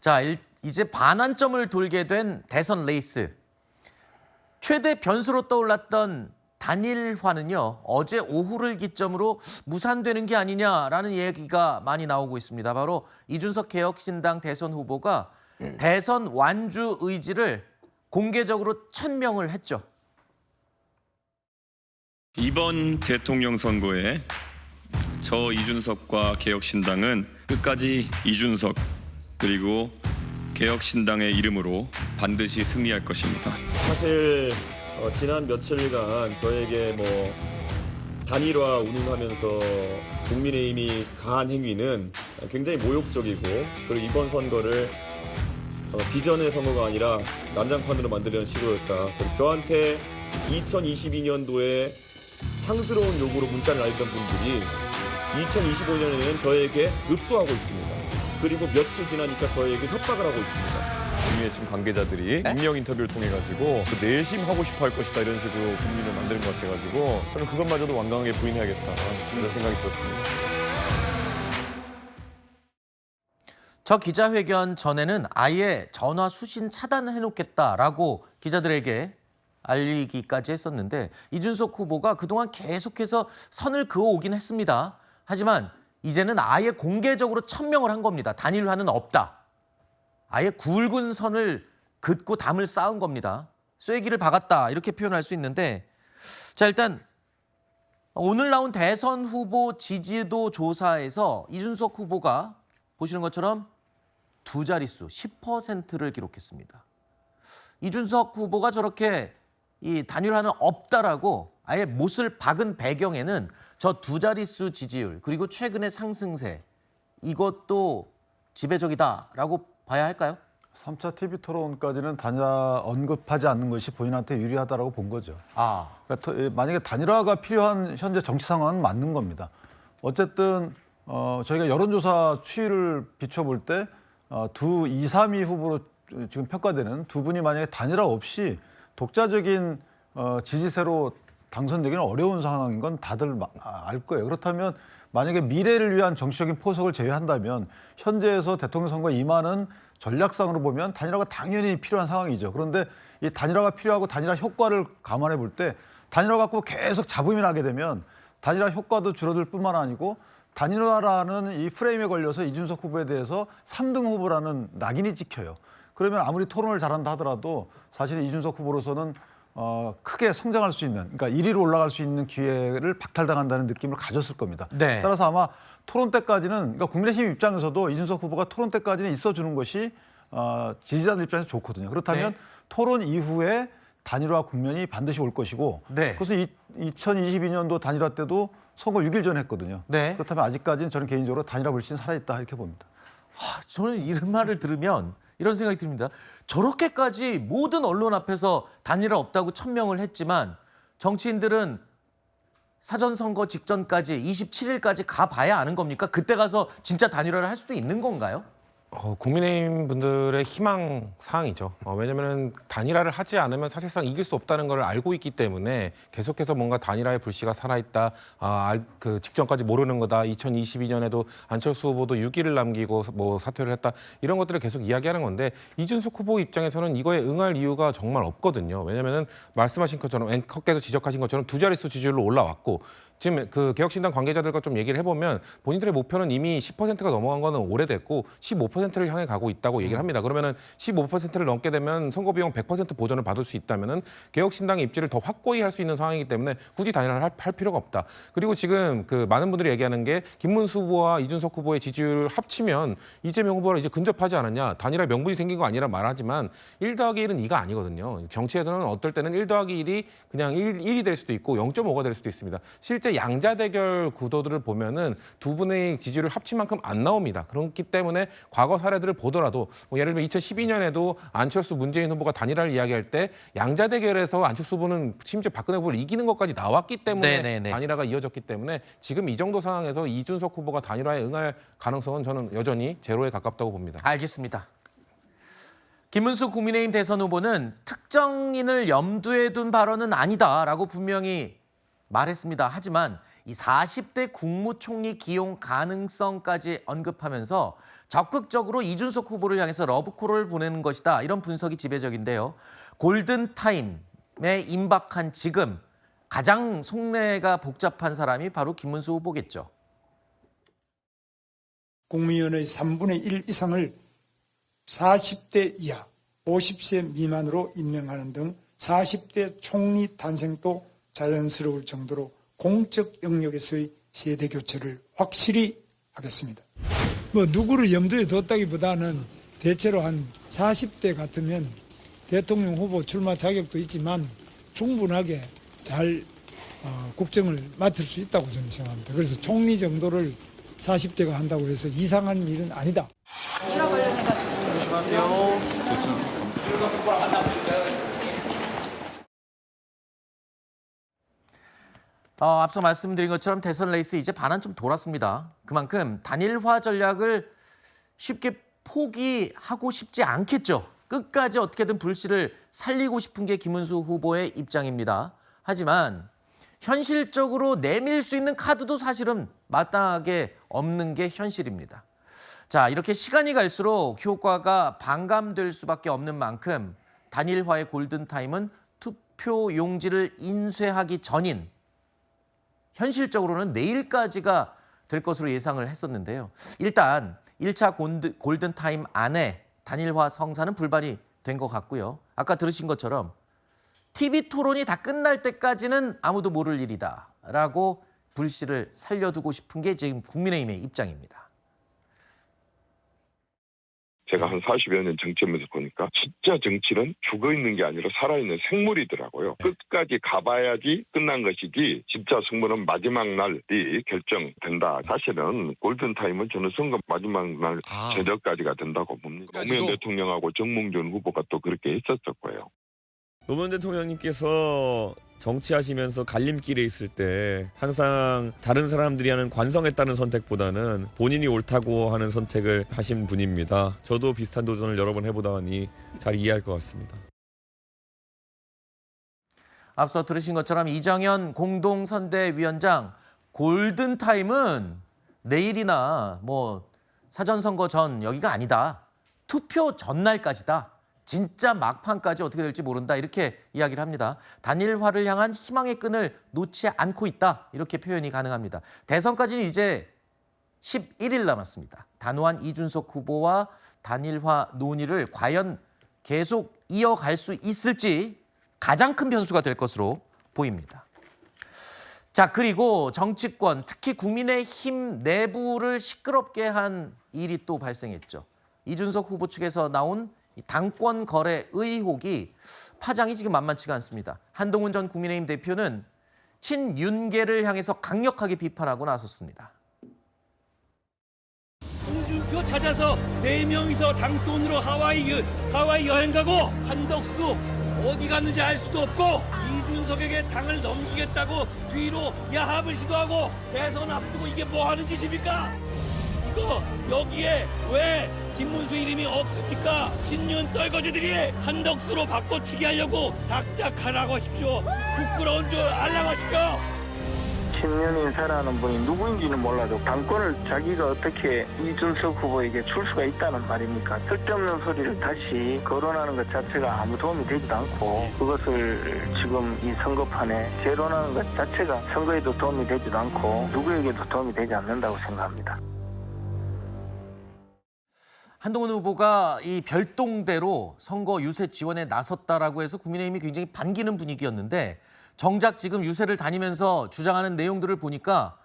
자, 이제 반환점을 돌게 된 대선 레이스. 최대 변수로 떠올랐던 단일화는요, 어제 오후를 기점으로 무산되는 게 아니냐라는 얘기가 많이 나오고 있습니다. 바로 이준석 개혁신당 대선 후보가 대선 완주 의지를 공개적으로 천명을 했죠. 이번 대통령 선거에 저 이준석과 개혁신당은 끝까지 이준석 그리고 개혁신당의 이름으로 반드시 승리할 것입니다. 사실 지난 며칠간 저에게 단일화 운운하면서 국민의힘이 가한 행위는 굉장히 모욕적이고, 그리고 이번 선거를 비전의 선거가 아니라 난장판으로 만들려는 시도였다. 저한테 2022년도에 상스러운 요구로 문자를 날리던 분들이 2025년에는 저에게 읍소하고 있습니다. 그리고 며칠 지나니까 저에게 협박을 하고 있습니다. 국민의힘 관계자들이 익명 인터뷰를 통해 가지고 내심하고 싶어 할 것이다 이런 식으로 국민을 만드는 것 같아 가지고 저는 그것마저도 완강하게 부인해야겠다 이런 생각이 들었습니다. 저 기자회견 전에는 아예 전화 수신 차단해놓겠다라고 기자들에게 알리기까지 했었는데, 이준석 후보가 그동안 계속해서 선을 그어오긴 했습니다. 하지만 이제는 아예 공개적으로 천명을 한 겁니다. 단일화는 없다. 아예 굵은 선을 긋고 담을 쌓은 겁니다. 쐐기를 박았다 이렇게 표현할 수 있는데, 자, 일단 오늘 나온 대선 후보 지지도 조사에서 이준석 후보가 보시는 것처럼 두 자릿수 10%를 기록했습니다. 이준석 후보가 저렇게 이 단일화는 없다라고 아예 못을 박은 배경에는 저 두 자릿수 지지율 그리고 최근의 상승세, 이것도 지배적이다라고 봐야 할까요? 3차 TV 토론까지는 단일화 언급하지 않는 것이 본인한테 유리하다라고 본 거죠. 그러니까 만약에 단일화가 필요한 현재 정치 상황은 맞는 겁니다. 어쨌든 저희가 여론조사 추이를 비춰볼 때 2, 3위 후보로 지금 평가되는 두 분이 만약에 단일화 없이 독자적인 지지세로 당선되기는 어려운 상황인 건 다들 알 거예요. 그렇다면 만약에 미래를 위한 정치적인 포석을 제외한다면 현재에서 대통령 선거에 임하는 전략상으로 보면 단일화가 당연히 필요한 상황이죠. 그런데 이 단일화가 필요하고 단일화 효과를 감안해 볼 때 단일화 갖고 계속 잡음이 나게 되면 단일화 효과도 줄어들 뿐만 아니고 단일화라는 이 프레임에 걸려서 이준석 후보에 대해서 3등 후보라는 낙인이 찍혀요. 그러면 아무리 토론을 잘한다 하더라도 사실 이준석 후보로서는 크게 성장할 수 있는, 그러니까 1위로 올라갈 수 있는 기회를 박탈당한다는 느낌을 가졌을 겁니다. 네. 따라서 아마 토론 때까지는, 그러니까 국민의힘 입장에서도 이준석 후보가 토론 때까지는 있어주는 것이 지지자들 입장에서 좋거든요. 그렇다면 네. 토론 이후에 단일화 국면이 반드시 올 것이고, 네. 그래서 2022년도 단일화 때도 선거 6일 전에 했거든요. 네. 그렇다면 아직까지는 저는 개인적으로 단일화 불신 살아있다 이렇게 봅니다. 저는 이런 말을 들으면 이런 생각이 듭니다. 저렇게까지 모든 언론 앞에서 단일화 없다고 천명을 했지만 정치인들은 사전선거 직전까지 27일까지 가봐야 아는 겁니까? 그때 가서 진짜 단일화를 할 수도 있는 건가요? 국민의힘 분들의 희망 사항이죠. 왜냐하면 단일화를 하지 않으면 사실상 이길 수 없다는 걸 알고 있기 때문에 계속해서 뭔가 단일화의 불씨가 살아있다. 그 직전까지 모르는 거다. 2022년에도 안철수 후보도 6일을 남기고 사퇴를 했다. 이런 것들을 계속 이야기하는 건데, 이준석 후보 입장에서는 이거에 응할 이유가 정말 없거든요. 왜냐하면 말씀하신 것처럼 앵커께서 지적하신 것처럼 두 자릿수 지지율로 올라왔고, 지금 그 개혁신당 관계자들과 좀 얘기를 해보면 본인들의 목표는 이미 10%가 넘어간 거는 오래됐고 15%를 향해 가고 있다고 얘기를 합니다. 그러면은 15%를 넘게 되면 선거 비용 100% 보전을 받을 수 있다면은 개혁신당의 입지를 더 확고히 할 수 있는 상황이기 때문에 굳이 단일화를 할 필요가 없다. 그리고 지금 그 많은 분들이 얘기하는 게 김문수 후보와 이준석 후보의 지지율 합치면 이재명 후보랑 이제 근접하지 않았냐. 단일화 명분이 생긴 거 아니라 말하지만 1 더하기 1은 2가 아니거든요. 정치에서는 어떨 때는 1 더하기 1이 그냥 1이 될 수도 있고 0.5가 될 수도 있습니다. 실제 양자 대결 구도들을 보면은 두 분의 지지율을 합친 만큼 안 나옵니다. 그렇기 때문에 과거 사례들을 보더라도 예를 들면 2012년에도 안철수 문재인 후보가 단일화를 이야기할 때 양자 대결에서 안철수 후보는 심지어 박근혜 후보를 이기는 것까지 나왔기 때문에 네네네. 단일화가 이어졌기 때문에 지금 이 정도 상황에서 이준석 후보가 단일화에 응할 가능성은 저는 여전히 제로에 가깝다고 봅니다. 알겠습니다. 김문수 국민의힘 대선 후보는 특정인을 염두에 둔 발언은 아니다라고 분명히 말했습니다. 하지만 이 40대 국무총리 기용 가능성까지 언급하면서 적극적으로 이준석 후보를 향해서 러브콜을 보내는 것이다. 이런 분석이 지배적인데요. 골든타임에 임박한 지금 가장 속내가 복잡한 사람이 바로 김문수 후보겠죠. 국민의원의 3분의 1 이상을 40대 이하, 50세 미만으로 임명하는 등 40대 총리 탄생도 자연스러울 정도로 공적 영역에서의 세대 교체를 확실히 하겠습니다. 누구를 염두에 뒀다기보다는 대체로 한 40대 같으면 대통령 후보 출마 자격도 있지만 충분하게 잘 국정을 맡을 수 있다고 저는 생각합니다. 그래서 총리 정도를 40대가 한다고 해서 이상한 일은 아니다. 이와 관련해가지고. 앞서 말씀드린 것처럼 대선 레이스 이제 반환 좀 돌았습니다. 그만큼 단일화 전략을 쉽게 포기하고 싶지 않겠죠. 끝까지 어떻게든 불씨를 살리고 싶은 게 김문수 후보의 입장입니다. 하지만 현실적으로 내밀 수 있는 카드도 사실은 마땅하게 없는 게 현실입니다. 자, 이렇게 시간이 갈수록 효과가 반감될 수밖에 없는 만큼 단일화의 골든타임은 투표 용지를 인쇄하기 전인 현실적으로는 내일까지가 될 것으로 예상을 했었는데요. 일단 1차 골든타임 안에 단일화 성사는 불발이 된 것 같고요. 아까 들으신 것처럼 TV 토론이 다 끝날 때까지는 아무도 모를 일이다라고 불씨를 살려두고 싶은 게 지금 국민의힘의 입장입니다. 제가 한 40여 년 정치하면서 보니까 진짜 정치는 죽어있는 게 아니라 살아있는 생물이더라고요. 끝까지 가봐야지 끝난 것이지 진짜 승부는 마지막 날이 결정된다. 사실은 골든타임은 저는 선거 마지막 날 저녁까지가 된다고 봅니다. 노무현 대통령하고 정몽준 후보가 또 그렇게 했었었고요. 노무현 대통령님께서 정치하시면서 갈림길에 있을 때 항상 다른 사람들이 하는 관성에 따른 선택보다는 본인이 옳다고 하는 선택을 하신 분입니다. 저도 비슷한 도전을 여러 번 해보다 보니 잘 이해할 것 같습니다. 앞서 들으신 것처럼 이정현 공동선대위원장 골든타임은 내일이나 사전선거 전 여기가 아니다. 투표 전날까지다. 진짜 막판까지 어떻게 될지 모른다 이렇게 이야기를 합니다. 단일화를 향한 희망의 끈을 놓지 않고 있다 이렇게 표현이 가능합니다. 대선까지는 이제 11일 남았습니다. 단호한 이준석 후보와 단일화 논의를 과연 계속 이어갈 수 있을지 가장 큰 변수가 될 것으로 보입니다. 자, 그리고 정치권 특히 국민의힘 내부를 시끄럽게 한 일이 또 발생했죠. 이준석 후보 측에서 나온 당권 거래 의혹이 파장이 지금 만만치가 않습니다. 한동훈 전 국민의힘 대표는 친윤계를 향해서 강력하게 비판하고 나섰습니다. 홍준표 찾아서 4명이서 당돈으로 하와이 여행 가고 한덕수 어디 갔는지 알 수도 없고 이준석에게 당을 넘기겠다고 뒤로 야합을 시도하고 대선 앞두고 이게 뭐 하는 짓입니까? 이거 여기에 왜 김문수 이름이 없습니까? 친윤 떨거지들이 한덕수로 바꿔치기 하려고 작작하라고 하십시오. 부끄러운 줄 알라고 하십시오. 친윤 인사라는 분이 누구인지는 몰라도 당권을 자기가 어떻게 이준석 후보에게 줄 수가 있다는 말입니까? 쓸데없는 소리를 다시 거론하는 것 자체가 아무 도움이 되지도 않고 그것을 지금 이 선거판에 재론하는 것 자체가 선거에도 도움이 되지도 않고 누구에게도 도움이 되지 않는다고 생각합니다. 한동훈 후보가 이 별동대로 선거 유세 지원에 나섰다라고 해서 국민의힘이 굉장히 반기는 분위기였는데 정작 지금 유세를 다니면서 주장하는 내용들을 보니까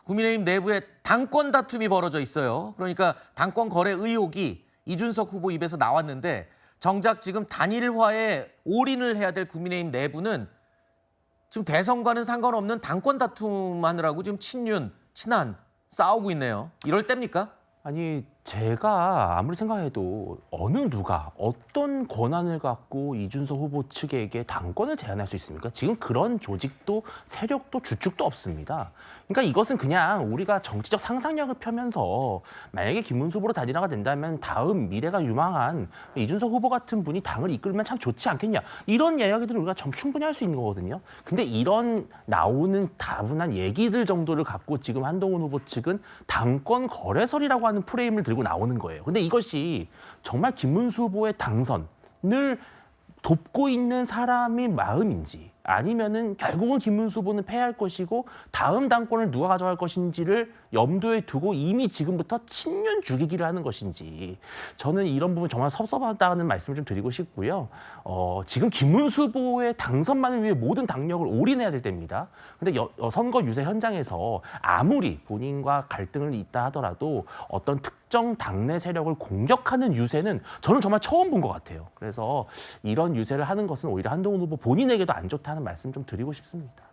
국민의힘 내부에 당권 다툼이 벌어져 있어요. 그러니까 당권 거래 의혹이 이준석 후보 입에서 나왔는데 정작 지금 단일화에 올인을 해야 될 국민의힘 내부는 지금 대선과는 상관없는 당권 다툼 하느라고 지금 친윤, 친한 싸우고 있네요. 이럴 때입니까? 아니 제가 아무리 생각해도 어느 누가 어떤 권한을 갖고 이준석 후보 측에게 당권을 제한할 수 있습니까? 지금 그런 조직도 세력도 주축도 없습니다. 그러니까 이것은 그냥 우리가 정치적 상상력을 펴면서 만약에 김문수 후보로 단일화가 된다면 다음 미래가 유망한 이준석 후보 같은 분이 당을 이끌면 참 좋지 않겠냐. 이런 이야기들을 우리가 충분히 할 수 있는 거거든요. 근데 이런 나오는 다분한 얘기들 정도를 갖고 지금 한동훈 후보 측은 당권 거래설이라고 하는 프레임을 들고 나오는 거예요. 근데 이것이 정말 김문수 후보의 당선을 돕고 있는 사람의 마음인지 아니면은 결국은 김문수 후보는 패할 것이고 다음 당권을 누가 가져갈 것인지를 염두에 두고 이미 지금부터 친윤 죽이기를 하는 것인지 저는 이런 부분 정말 섭섭하다는 말씀을 좀 드리고 싶고요. 지금 김문수 후보의 당선만을 위해 모든 당력을 올인해야 될 때입니다. 근데 선거 유세 현장에서 아무리 본인과 갈등을 있다 하더라도 어떤 특정 당내 세력을 공격하는 유세는 저는 정말 처음 본 것 같아요. 그래서 이런 유세를 하는 것은 오히려 한동훈 후보 본인에게도 안 좋다는 말씀 좀 드리고 싶습니다.